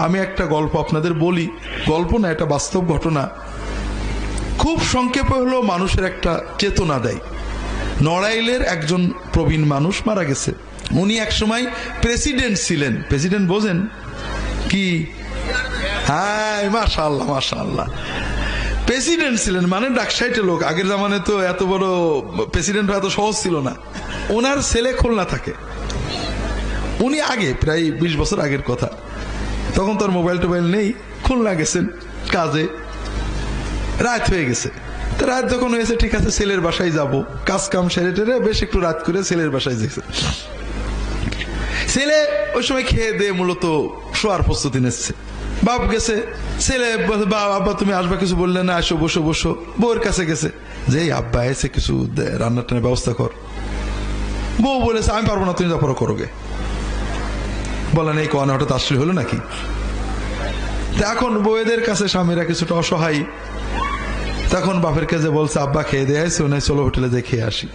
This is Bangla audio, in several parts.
আমি একটা গল্প আপনাদের বলি, গল্প না, এটা বাস্তব ঘটনা। খুব সংক্ষেপে হলো মানুষের একটা চেতনা দেয়। নড়াইলের একজন প্রবীণ মানুষ মারা গেছে। উনি একসময় প্রেসিডেন্ট ছিলেন। প্রেসিডেন্ট বোঝেন কি? হ্যাঁ, মাশাআল্লাহ মাশাআল্লাহ, প্রেসিডেন্ট ছিলেন মানে ডাকসাইটে লোক। আগের জামানে তো এত বড় প্রেসিডেন্ট এত সহজ ছিল না। ওনার ছেলে খুলনা থাকে। উনি আগে প্রায় 20 বছর আগের কথা, তখন তোর মোবাইল টোবাইল নেই, খুলনা গেছেন কাজে, রাত হয়ে গেছে। তো রাত যখন হয়েছে, ঠিক আছে ছেলের বাসায় যাব, কাজ কাম সেরে টেরে বেশ একটু রাত করে ছেলের বাসায় গেছে। ছেলে ওই সময় খেয়ে দিয়ে মূলত শোয়ার প্রস্তুতি নিচ্ছে। বাপ গেছে, ছেলে আব্বা তুমি আসবা, কিছু বললে না, আসো বসো বসো। বউয়ের কাছে গেছে যে আব্বা এসে কিছু রান্না টান্নার ব্যবস্থা কর। বউ বলেছে আমি পারবো না, তুমি যা পারো করোগে। বলেন এই কোয়ানে হঠাৎ আসলে হলো নাকি? এখন বউয়েদের কাছে স্বামীরা কিছুটা অসহায়। তখন বাপের কাছে বলছে আব্বা খেয়ে দিয়ে আসছে, ওনায় চলো হোটেলে যে খেয়ে আসি।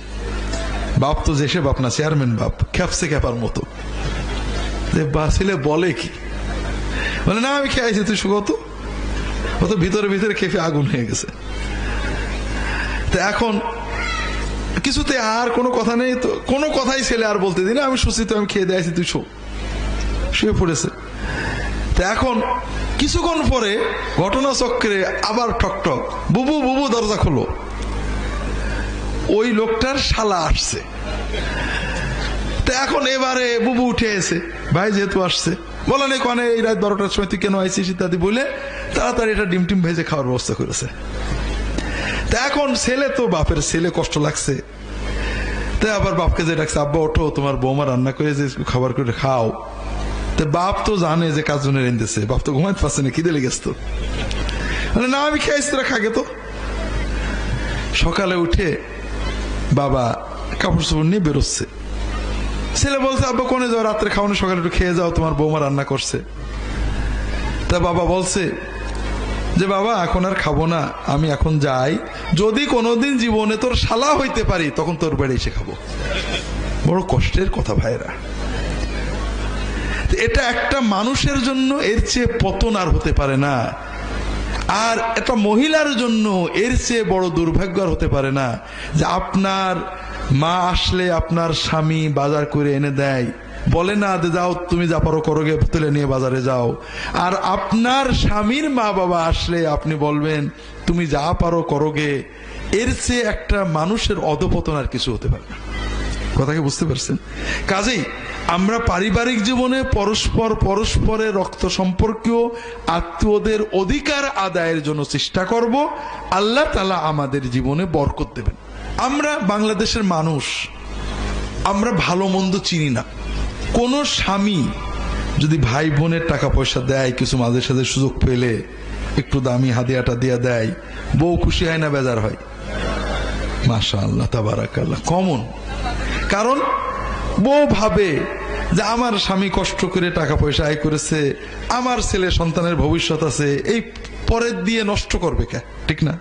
বাপ তো যে সে বাপ না, চেয়ারম্যান বাপ, খ্যাপসে খ্যাপার মতো। ছেলে বলে কি, বলে না আমি খেয়ে আইছি, তুই সুগত। ও তো ভিতরে ভিতরে খেপে আগুন হয়ে গেছে। তো এখন কিছুতে আর কোনো কথা নেই, তো কোনো কথাই ছেলে আর বলতে দিন, আমি শুছি তো, আমি খেয়ে দিয়ে আসি, তুই শুয়ে পড়েছে। তো এখন কিছুক্ষণ পরে ঘটনা চক্রে আবার ঠকঠক, বুবু বুবু দরজা খোলো। ওই লোকটার শালা আসছে। তো এখন এবারে বুবু উঠে এসে, ভাই যেহেতু আসছে, বলেন এই কনে এই রাত 12টার সময় তুই কেন আইছিস ইত্যাদি বলে তাড়াতাড়ি এটা ডিম টিম ভেজে খাওয়ার ব্যবস্থা করেছে। তা এখন ছেলে তো বাপের ছেলে, কষ্ট লাগছে। তাই আবার বাপকে যে ডাকছে, আব্বা ওঠো, তোমার বৌমা রান্না করে যে খাবার করে খাও। তো বাপ তো জানে যে কাজ জন্য রেঁধেছে, বাপ তো ঘুমাইতে পারছে না, খিদে লেগেছে তো। না আমি খেয়েছি, তোরা খাগে তো। সকালে উঠে বাবা কাপড় চোপড় নিয়ে বেরোচ্ছে। ছেলে বলছে আব্বা কোনে যাও, রাত্রে খাওয়ানো, সকালে একটু খেয়ে যাও, তোমার বৌমা রান্না করছে। তা বাবা বলছে যে বাবা এখন আর খাবো না, আমি এখন যাই, যদি কোনোদিন জীবনে তোর শালা হইতে পারি তখন তোর বাড়ি এসে খাবো। বড় কষ্টের কথা ভাইরা। এটা একটা মানুষের জন্য এর চেয়ে পতন আর হতে পারে না, আর একটা মহিলার জন্য এর চেয়ে বড় দুর্ভাগ্য আর হতে পারে না যে আপনার মা আসলে আপনার স্বামী বাজার করে এনে দেয়, বলে না যাও তুমি যা পারো করোগে, তুলে নিয়ে বাজারে যাও। আর আপনার স্বামীর মা বাবা আসলে আপনি বলবেন তুমি যা পারো করোগে। এর চেয়ে একটা মানুষের অধপতন আর কিছু হতে পারে না। কথাকে বুঝতে পারছেন? কাজেই আমরা পারিবারিক জীবনে পরস্পরের রক্ত সম্পর্কীয় আত্মীয়দের অধিকার আদায়ের জন্য চেষ্টা করব। আল্লাহ তাআলা আমাদের জীবনে বরকত দেবেন। আমরা বাংলাদেশের মানুষ, আমরা ভালো মন্দ চিনি না। কোন স্বামী যদি ভাই বোনের টাকা পয়সা দেয়, কিছু মাঝে সাঝে সুযোগ পেলে একটু দামি হাদিয়াটা দিয়ে দেয়, বউ খুশি হয় না বেজার হয়? মাশাআল্লাহ তাবারাকাল্লাহ, কমন। কারণ বউ ভাবে যে আমার স্বামী কষ্ট করে টাকা পয়সা আয় করেছে, আমার ছেলে সন্তানের ভবিষ্যৎ আছে, এই পরের দিয়ে নষ্ট করবে কে? ঠিক না?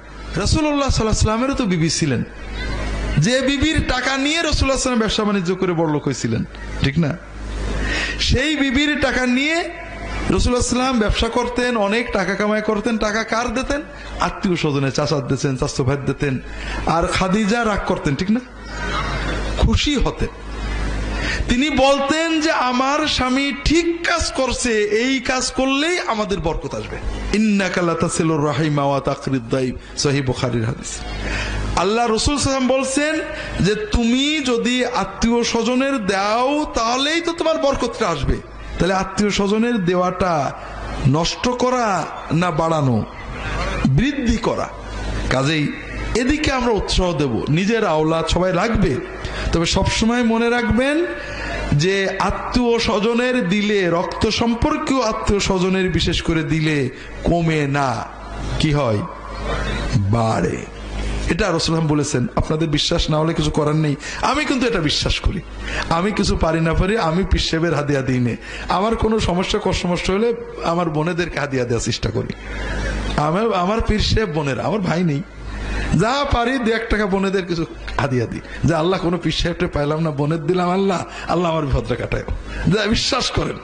রাসূলুল্লাহ সাল্লাল্লাহু আলাইহি ওয়াসাল্লামেরও তো বিবি ছিলেন, যে বিবির টাকা নিয়ে রাসূলুল্লাহ সাল্লাল্লাহু আলাইহি ওয়াসাল্লাম ব্যবসা বাণিজ্য করে বড়লোক হয়েছিলেন। ঠিক না? সেই বিবির টাকা নিয়ে রাসূলুল্লাহ সাল্লাল্লাহু আলাইহি ওয়াসাল্লাম ব্যবসা করতেন, অনেক টাকা কামাই করতেন। টাকা কার দিতেন? আত্মীয় স্বজনে, চাচার দিতেন, চাচা ভাই দিতেন। আর খাদিজা রাগ করতেন, ঠিক না? খুশি হতেন। তিনি বলতেন যে আমার স্বামী ঠিক কাজ করছে, এই কাজ করলেই আমাদের বরকত আসবে। ইন্নাকা লাতাসিলুর রাহিমা ওয়া তাকরিদ দাইফ, সহিহ বুখারীর হাদিস। আল্লাহ রাসূল সাল্লাল্লাহু আলাইহি ওয়াসাল্লাম বলছেন যে তুমি যদি আত্মীয় স্বজনের দাও তাহলেই তো তোমার বরকতটা আসবে। তাহলে আত্মীয় স্বজনের দেওয়াটা নষ্ট করা না বাড়ানো, বৃদ্ধি করা। কাজেই এদিকে আমরা উৎসাহ দেব। নিজের আওলাদ সবাই রাখবে, তবে সবসময় মনে রাখবেন যে আত্মীয় স্বজনের দিলে, রক্ত সম্পর্কীয় আত্মীয় স্বজনের বিশেষ করে দিলে কমে না, কি হয়? বাড়ে। এটা রাসূলুল্লাহ বলেছেন। আপনাদের বিশ্বাস না হলে কিছু করার নেই, আমি কিন্তু এটা বিশ্বাস করি। আমি কিছু পারি না পারি, আমি পীর সাহেবের হাদিয়া দিই না। আমার কোনো সমস্যা কষ্ট হলে আমার বোনেদেরকে হাদিয়া দেওয়ার চেষ্টা করি। আমার পীর সাহেব বোনেরা, আমার ভাই নেই, যা পারি 2-1 টাকা বোনেদের কিছু হাদিয়া দিই। যে আল্লাহ কোনো পীর সাহেবটা পাইলাম না, বোনের দিলাম, আল্লাহ আল্লাহ আমার বিপদটা কাটায়, যা বিশ্বাস করেন।